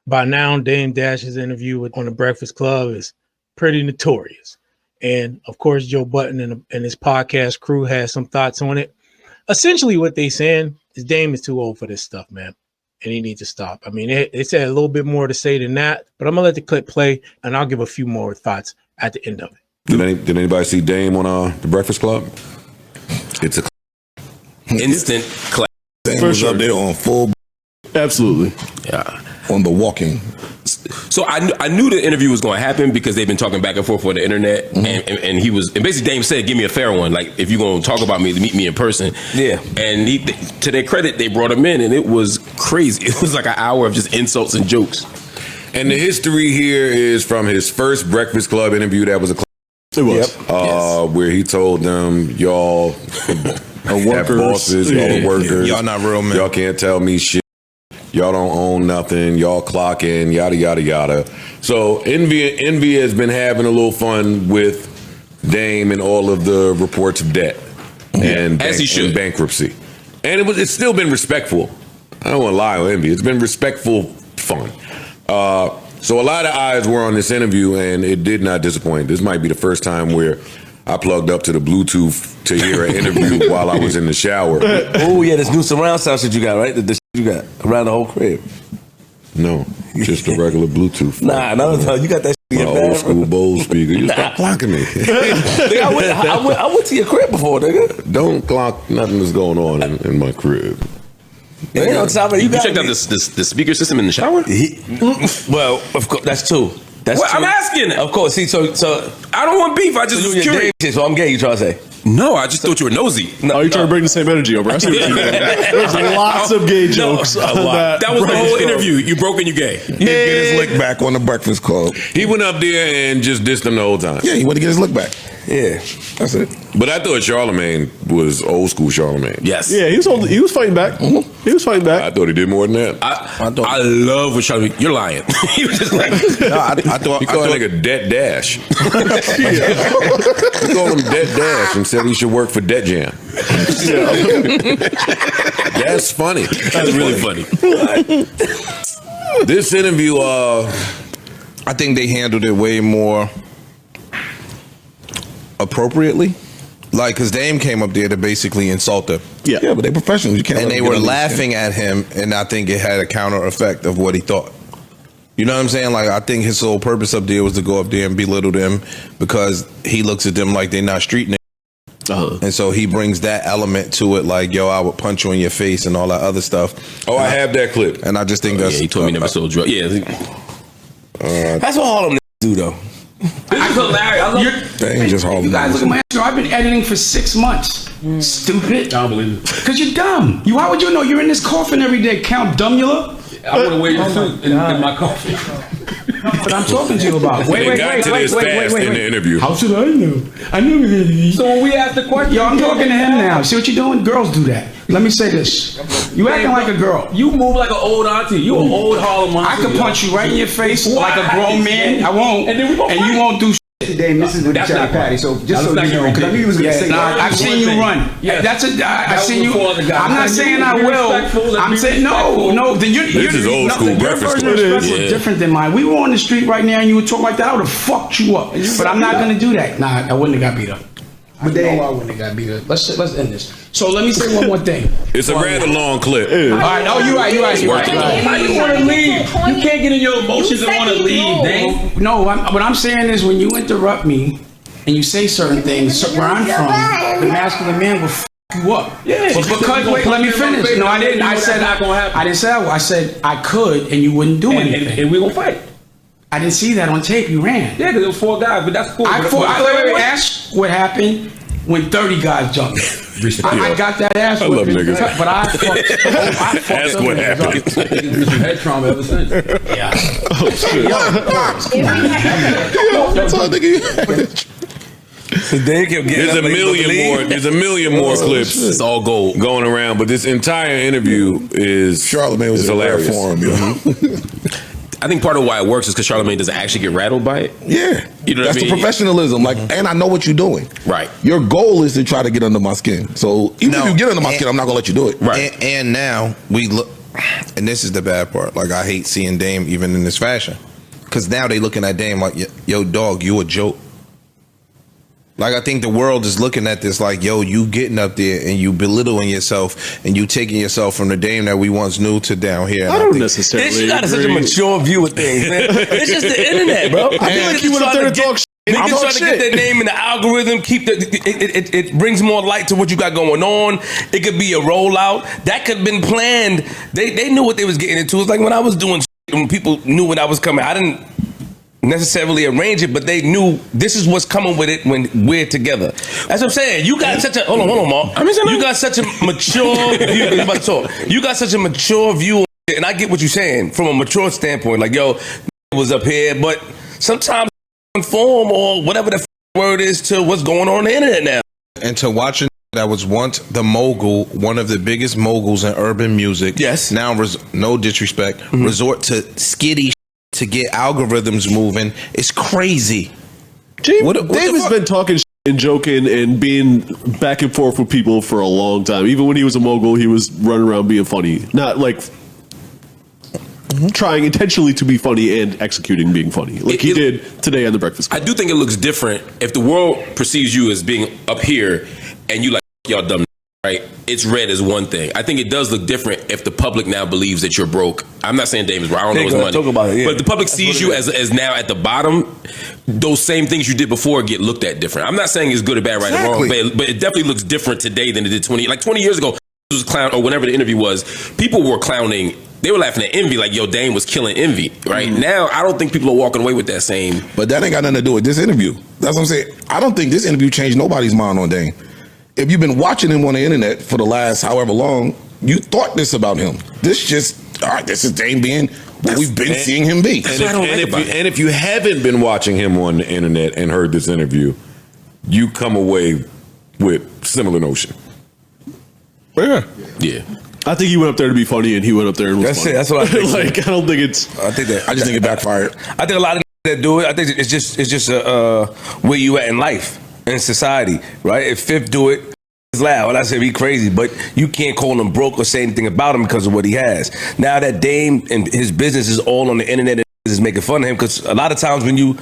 by now, Dame Dash's interview on the Breakfast Club is pretty notorious. And of course, Joe Budden and his podcast crew has some thoughts on it. Essentially, what they saying is Dame is too old for this stuff, man. And he needs to stop. I mean, they said a little bit more to say than that, but I'm going to let the clip play, and I'll give a few more thoughts at the end of it. Did anybody see Dame on the Breakfast Club? It's a instant clap. Dame was up there on full. Absolutely. Yeah. On the walking. So I knew the interview was going to happen because they've been talking back and forth on the internet, and he was, and basically Dame said, "Give me a fair one. Like if you're going to talk about me, meet me in person." Yeah. And to their credit, they brought him in, and it was crazy. It was like an hour of just insults and jokes. And the history here is from his first Breakfast Club interview. That was a. It was. Where he told them, "Y'all are workers, bosses, y'all are workers. Y'all not real men. Y'all can't tell me shit. Y'all don't own nothing. Y'all clock in, yada, yada, yada." So Envy has been having a little fun with Dame and all of the reports of debt and, as he should. And bankruptcy. And it's still been respectful. I don't want to lie on Envy. It's been respectful fun. So a lot of eyes were on this interview, and it did not disappoint. This might be the first time where I plugged up to the Bluetooth to hear an interview while I was in the shower. Oh, yeah, this new surround sound shit you got, right? The shit you got around the whole crib. No, just a regular Bluetooth. Nah, no, you got that shit. My old school Bose speaker. You stop clocking me. Nigga, I went to your crib before, nigga. Don't clock nothing that's going on in my crib. Damn, you checked out the speaker system in the shower? Well, of course, that's two. That's what, true. I'm asking. Of course. See, so I don't want beef. I just was curious. So I'm gay. You trying to say? No, I just thought you were nosy. No, you're trying to bring the same energy over. I see what you're doing. There's lots of gay jokes. That was the whole interview. You broke and you gay. He didn't get his lick back on the Breakfast Club. He went up there and just dissed him the whole time. Yeah, he went to get his lick back. Yeah, that's it. But I thought Charlemagne was old school Charlemagne. Yes. Yeah, he was fighting back. He was fighting back. I thought he did more than that. I love what Charlemagne. You're lying. He was just like, no, I thought he called nigga Debt Dash. He called him Debt Dash and said he should work for Debt Jam. That's funny. That's really funny. This interview, I think they handled it way more appropriately. Like, because Dame came up there to basically insult him. Yeah, but they professionals. You can't. And they were laughing skin. at him, and I think it had a counter effect of what he thought. You know what I'm saying? Like, I think his whole purpose up there was to go up there and belittle them because he looks at them like they're not street niggas. And so he brings that element to it, like, yo, I would punch you in your face and all that other stuff. I have that clip. And I just think that's... he told me never sold drugs. Yeah. That's what all them niggas do, though. That's hilarious. They just you guys look at my answer. I've been editing for 6 months. Stupid. I don't believe it. Because you're dumb. How would you know? You're in this coffin every day, Count Dumbula. I want to wear your suit in my coffin. But I'm talking to you about. Wait. in the interview. How should I know? I knew. So when we asked the question, Yo, I'm talking to him now. See what you're doing? Girls do that. Let me say this. You acting like a girl. You move like an old auntie. You an old Harlem auntie. I could punch you right in your face like a grown man. I won't. And you won't do Dame, this is with the Chad Patty. So just so you know, because I knew he was going to say that. I've seen you run. That's I've seen you. I'm not saying I will. I'm saying no. Then this is old school breakfast. Your version of respect was different than mine. We were on the street right now, and you would talk like that. I would have fucked you up. But I'm not going to do that. Nah, I wouldn't have got beat up. I wouldn't have got beat up. Let's end this. So let me say one more thing. It's a rather long clip. All right. Oh, you're right. How you want to leave? You can't get in your emotions and want to leave, Dame. No, what I'm saying is when you interrupt me and you say certain things, where I'm from, the masculine man will f you up. Yeah. But because wait, let me finish. No, I didn't. I said I didn't say that. I said I could, and you wouldn't do anything. And we gonna fight. I didn't see that on tape. You ran. Yeah, because it was 4 guys, but that's cool. Ask what happened when 30 guys jumped. I got that ass. I love niggas. But I fucked Ask what happened. You've had trauma ever since. Yeah. Oh shit. That's all nigga. There's a million more clips. It's all gold going around, but this entire interview is Charlemagne was hilarious for him, yo. I think part of why it works is because Charlemagne doesn't actually get rattled by it. Yeah, you know that's what I mean? the professionalism. Like, and I know what you're doing. Right. Your goal is to try to get under my skin. So even if you get under my skin, I'm not gonna let you do it. Right. And now we look. And this is the bad part. Like, I hate seeing Dame even in this fashion. Because now they looking at Dame like, yo, dog, you a joke. Like, I think the world is looking at this like, yo, you getting up there and you belittling yourself and you taking yourself from the Dame that we once knew to down here. I don't necessarily. You got such a mature view of things, man. It's just the internet, bro. I feel like you went up there to talk shit. Niggas trying to get their name in the algorithm, keep it brings more light to what you got going on. It could be a rollout. That could have been planned. They knew what they was getting into. It's like when I was doing shit, when people knew when I was coming. I didn't necessarily arrange it, but they knew this is what's coming with it when we're together. That's what I'm saying. You got such a hold on, Mark. You got such a mature view. I'm about to talk. You got such a mature view, and I get what you're saying from a mature standpoint. Like, yo, was up here, but sometimes conform or whatever the word is to what's going on the internet now. And to watching that was once the mogul, one of the biggest moguls in urban music. Yes. Now, no disrespect, resort to skitty to get algorithms moving. It's crazy. David's been talking and joking and being back and forth with people for a long time. Even when he was a mogul, he was running around being funny. Not like trying intentionally to be funny and executing being funny. Like he did today on The Breakfast Club. I do think it looks different if the world perceives you as being up here and you like, y'all dumb, right? It's read as one thing. I think it does look different if the public now believes that you're broke. I'm not saying Dame is broke. I don't know his money. Talk about it, yeah. But if the public sees you as now at the bottom, those same things you did before get looked at different. I'm not saying it's good or bad, right or wrong, but it definitely looks different today than it did 20 years ago. It was clown, or whenever the interview was, people were clowning. They were laughing at Envy, like, yo, Dame was killing Envy, right? Now, I don't think people are walking away with that same. But that ain't got nothing to do with this interview. That's what I'm saying. I don't think this interview changed nobody's mind on Dame. If you've been watching him on the internet for the last however long, you thought this about him. This just, all right, this is Dame being what we've been seeing him be. And if you haven't been watching him on the internet and heard this interview, you come away with similar notion. Yeah. I think he went up there to be funny, and he went up there and was funny. That's what I think. Like, I don't think it's. I just think it backfired. I think a lot of that do it. I think it's just where you at in life, in society, right? If Fifth do it, it's loud. When I say be crazy, but you can't call him broke or say anything about him because of what he has. Now that Dame and his business is all on the internet, and is making fun of him, because a lot of times when you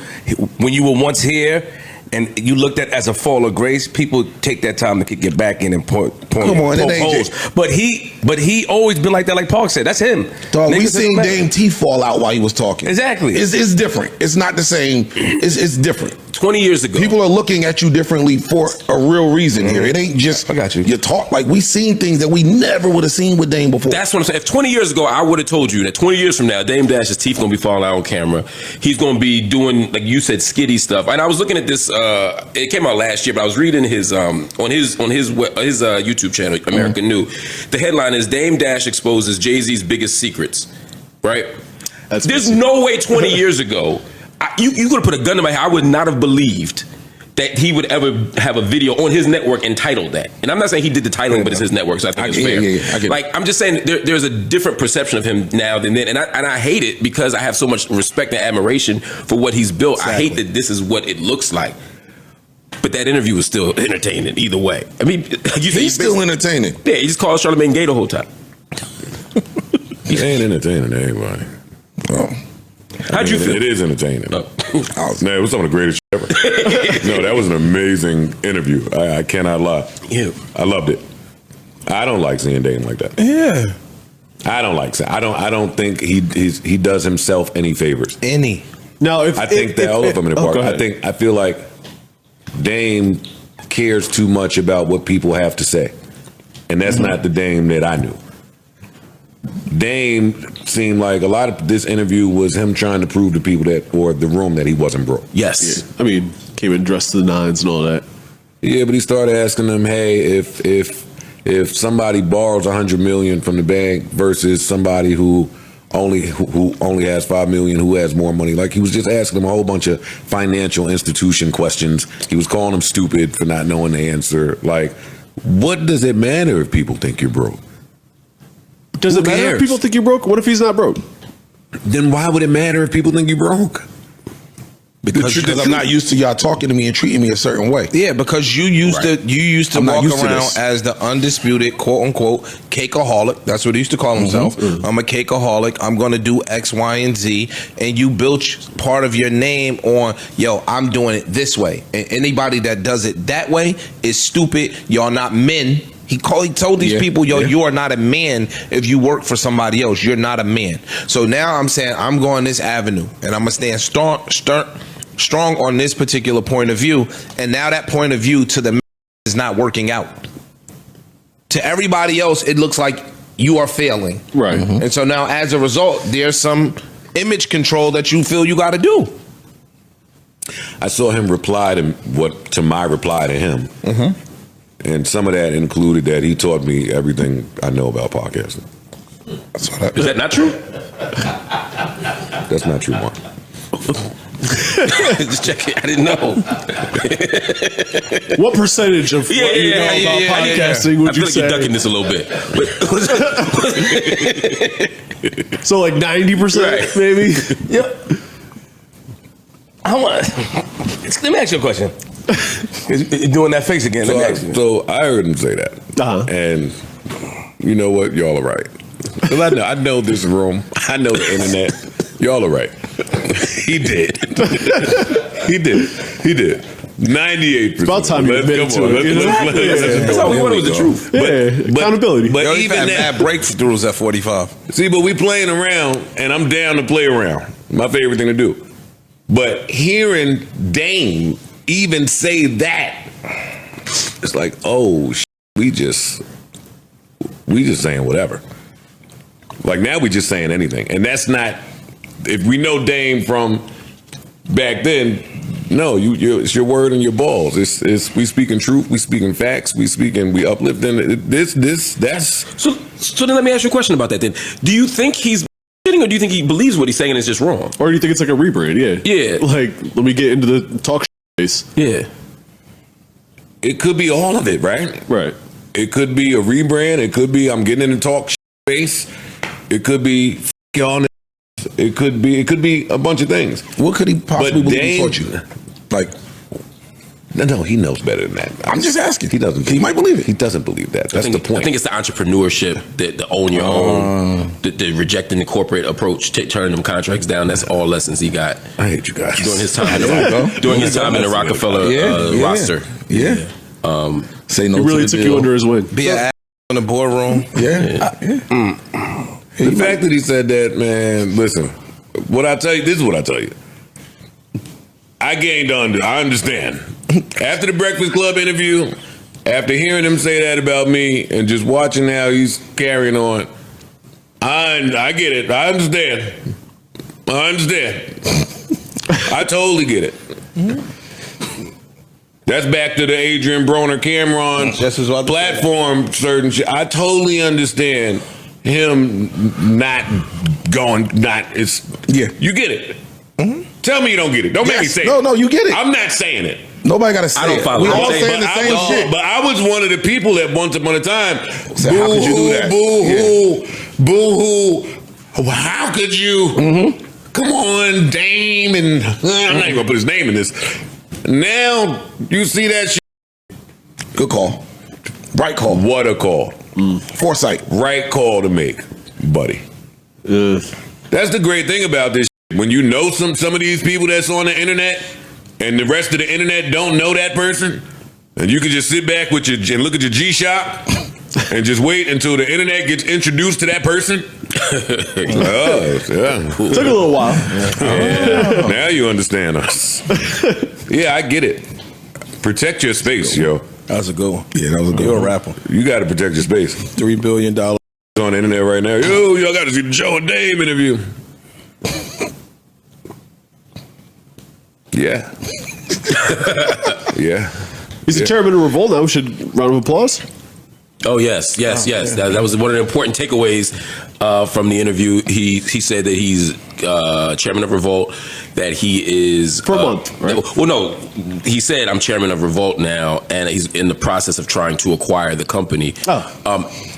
were once here and you looked at as a fall of grace, people take that time to get back in and poke holes. But he always been like that, like Park said. That's him. Dog, we seen Dame teeth fall out while he was talking. Exactly. It's different. It's not the same. It's different. 20 years ago. People are looking at you differently for a real reason here. It ain't just I got you. You talk like we seen things that we never would have seen with Dame before. That's what I'm saying. If 20 years ago I would have told you that 20 years from now Dame Dash's teeth gonna be falling out on camera, he's gonna be doing, like you said, skitty stuff. And I was looking at this. It came out last year, but I was reading his on his YouTube channel, American New. The headline is Dame Dash exposes Jay-Z's biggest secrets. Right? There's no way 20 years ago. You could have put a gun to my head. I would not have believed that he would ever have a video on his network entitled that. And I'm not saying he did the titling, but it's his network, so I think it's fair. I get like, I'm just saying there's a different perception of him now than then. And I hate it because I have so much respect and admiration for what he's built. Exactly. I hate that this is what it looks like. But that interview was still entertaining either way. I mean, he's still entertaining. Yeah, he just called Charlamagne Gay the whole time. He ain't entertaining to anybody. How'd you feel? It is entertaining. No. Man, it was some of the greatest shit ever. No, that was an amazing interview. I cannot lie. Yeah. I loved it. I don't like seeing Dame like that. Yeah. I don't think he does himself any favors. Now, I think that all of them in the park. I feel like Dame cares too much about what people have to say, and that's not the Dame that I knew. Dame seemed like a lot of this interview was him trying to prove to people or the room that he wasn't broke. Yes. Yeah. I mean, came in dressed to the nines and all that. Yeah, but he started asking them, hey, if somebody borrows $100 million from the bank versus somebody who only has $5 million, who has more money. Like, he was just asking them a whole bunch of financial institution questions. He was calling them stupid for not knowing the answer. Like, what does it matter if people think you're broke? Does it matter if people think you're broke? What if he's not broke? Then why would it matter if people think you're broke? Because I'm not used to y'all talking to me and treating me a certain way. Yeah, because you used to I'm not walk used to around this. as the undisputed quote unquote cakeaholic. That's what he used to call himself. I'm a cakeaholic. I'm gonna do X, Y, and Z. And you built part of your name on, yo, I'm doing it this way. And anybody that does it that way is stupid. Y'all not men. He told these people, yo, you are not a man if you work for somebody else. You're not a man. So now I'm saying I'm going this avenue, and I'm gonna stand strong on this particular point of view. And now that point of view to the man is not working out. To everybody else, it looks like you are failing. Right. And so now as a result, there's some image control that you feel you got to do. I saw him reply to my reply to him. And some of that included that he taught me everything I know about podcasting. Is that not true? That's not true, Mark. Just check it. I didn't know. What percentage of what you know about podcasting would you say? I feel like you're ducking this a little bit. So like 90%, maybe? Yep. Let me ask you a question. You're doing that face again. So I heard him say that. And you know what? Y'all are right. Because I know this room. I know the internet. Y'all are right. He did. He did. 98%. It's about time you admitted to it. That's all we wanted was the truth. Yeah, accountability. But even that breakthroughs at 45. See, but we playing around, and I'm down to play around. My favorite thing to do. But hearing Dame even say that, it's like, oh, we just saying whatever. Like now we just saying anything, and that's not. If we know Dame from back then, no, it's your word and your balls. It's we speaking truth, we speaking facts, we uplifting. That's. So then let me ask you a question about that. Then, do you think he's kidding, or do you think he believes what he's saying is just wrong? Or do you think it's like a rebrand? Yeah. Like, let me get into the talk space. Yeah. It could be all of it, right? Right. It could be a rebrand. It could be I'm getting in the talk space. It could be on. It could be a bunch of things. What could he possibly believe he taught you? Like, no, he knows better than that. I'm just asking. He doesn't. He might believe it. He doesn't believe that. That's the point. I think it's the entrepreneurship, the own your own, the rejecting the corporate approach, turning them contracts down. That's all lessons he got. I hate you guys. During his time, in the Rockefeller roster. Yeah. Say no. He really took you under his wing. Be an ass in the boardroom. The fact that he said that, man, listen, this is what I tell you. I gained under, I understand. After the Breakfast Club interview, after hearing him say that about me and just watching how he's carrying on, I get it. I understand. I totally get it. That's back to the Adrian Broner Cameron platform, certain shit. I totally understand him you get it. Tell me you don't get it. Don't make me say it. No, you get it. I'm not saying it. Nobody got to say it. I don't follow. We all saying the same shit. But I was one of the people that once upon a time, how could you do that? Boo-hoo. How could you? Come on, Dame. And I'm not even going to put his name in this. Now, you see that shit. Good call. Right call. What a call. Foresight. Right call to make, buddy. That's the great thing about this. When you know some of these people that's on the internet and the rest of the internet don't know that person, and you can just sit back with and look at your G-Shock and just wait until the internet gets introduced to that person. Took a little while. Now you understand us. Yeah, I get it. Protect your space, yo. That was a good one. Yeah, that was a good You're one. a rapper. You got to protect your space. $3 billion. On the internet right now. Yo, y'all got to see the Joe and Dame interview. Yeah. Yeah. He's the chairman of Revolt now. We should round of applause. Oh yes. That was one of the important takeaways from the interview. He said that he's chairman of Revolt. That he is for a month. Right? Well, no, he said I'm chairman of Revolt now, and he's in the process of trying to acquire the company.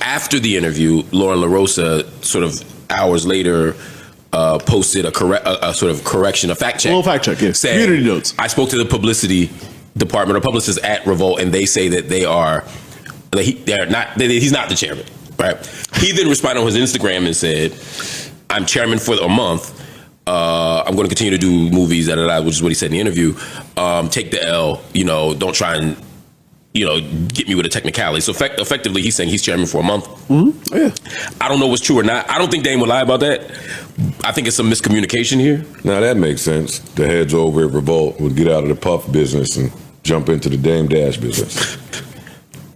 After the interview, Lauren LaRosa, sort of hours later, posted a sort of correction, a fact check. A little fact check, yes. Community notes. I spoke to the publicity department or publicists at Revolt, and they say that he's not the chairman, right? He then responded on his Instagram and said, I'm chairman for a month. I'm going to continue to do movies, which is what he said in the interview. Take the L, don't try and, get me with a technicality. So effectively, he's saying he's chairman for a month. Mm-hmm. Yeah. I don't know what's true or not. I don't think Dame would lie about that. I think it's some miscommunication here. Now that makes sense. The heads over at Revolt would get out of the Puff business and jump into the Dame Dash business.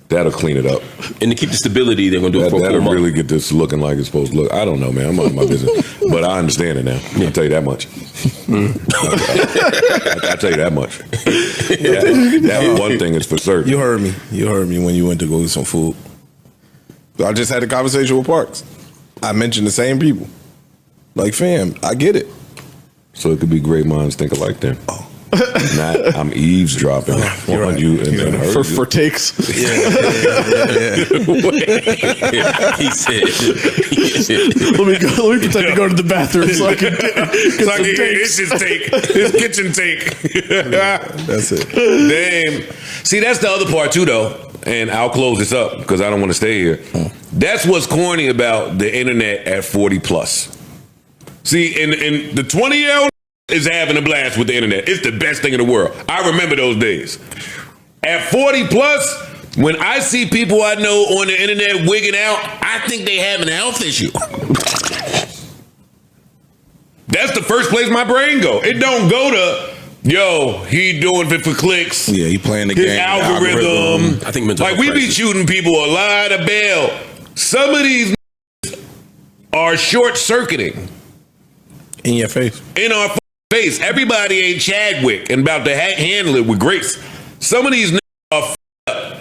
That'll clean it up. And to keep the stability, they're going to do it for a full month. That'll really get this looking like it's supposed to look. I don't know, man. I'm out of my business. But I understand it now. I'll tell you that much. I'll tell you that much. That one thing is for certain. You heard me. You heard me when you went to go get some food. I just had a conversation with Parks. I mentioned the same people. Like, fam, I get it. So it could be great minds think alike then. Oh. Not, I'm eavesdropping on right. you and then for takes. Yeah. He said. Let me pretend to go to the bathroom so I can get it's his take. His kitchen take. That's it. Damn. See, that's the other part too, though. And I'll close this up because I don't want to stay here. That's what's corny about the internet at 40 plus. See, and the 20-year-old is having a blast with the internet. It's the best thing in the world. I remember those days. At 40 plus, when I see people I know on the internet wigging out, I think they have a health issue. That's the first place my brain go. It don't go to, yo, he doing it for clicks. Yeah, he playing the game. His algorithm. I think like we be shooting people a lot of bail. Some of these are short-circuiting. In your face. In our face. Everybody ain't Chadwick and about to handle it with grace. Some of these are up.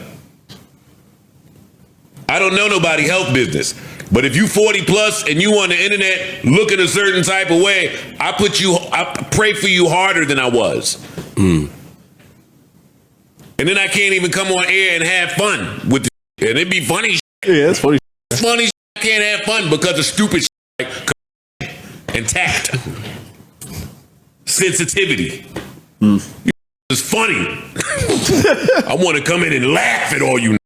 I don't know nobody health business. But if you 40 plus and you on the internet looking a certain type of way, I pray for you harder than I was. And then I can't even come on air and have fun with and it'd be funny. Yeah, it's funny. Funny I can't have fun because of stupid like and tact. Sensitivity. It's funny. I want to come in and laugh at all you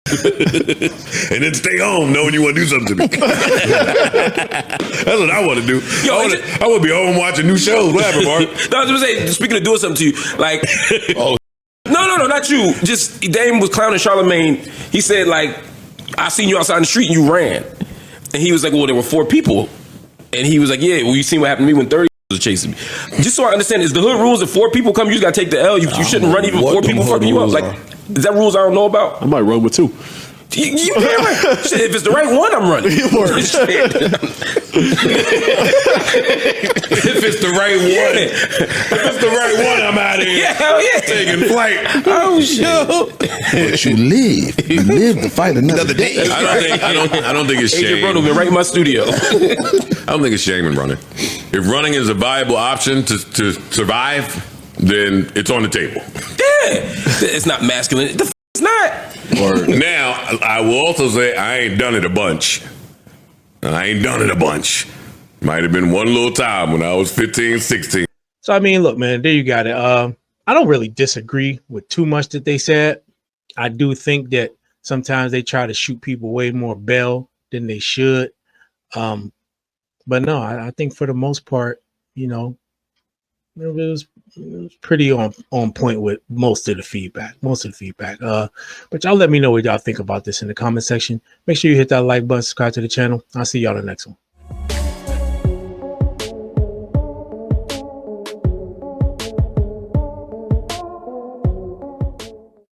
and then stay home knowing you want to do something to me. That's what I want to do. I want to be home watching new shows. What happened, Mark? No, I was going to say, speaking of doing something to you, like, no, not you. Just Dame was clowning Charlemagne. He said, like, I seen you outside in the street and you ran. And he was like, well, there were 4 people. And he was like, yeah, well, you seen what happened to me when 30 was chasing me. Just so I understand, is the hood rules if 4 people come, you just got to take the L? You shouldn't run even 4 people fucking you up. Like, is that rules I don't know about? I might run with 2. You can't run. Shit, if it's the right one, I'm running. If it's the right one. If it's the right one, I'm out of here. Yeah, hell yeah. Taking flight. Oh, shit. But you live to fight another day. I don't think it's shame. Agent Brodo been right in my studio. I don't think it's shame in running. If running is a viable option to survive, then it's on the table. Yeah. It's not masculine. It's not. Now, I will also say I ain't done it a bunch. Might have been one little time when I was 15, 16. So, I mean, look, man, there you got it. I don't really disagree with too much that they said. I do think that sometimes they try to shoot people way more bail than they should. But no, I think for the most part, it was pretty on point with most of the feedback. But y'all let me know what y'all think about this in the comment section. Make sure you hit that like button, subscribe to the channel. I'll see y'all in the next one.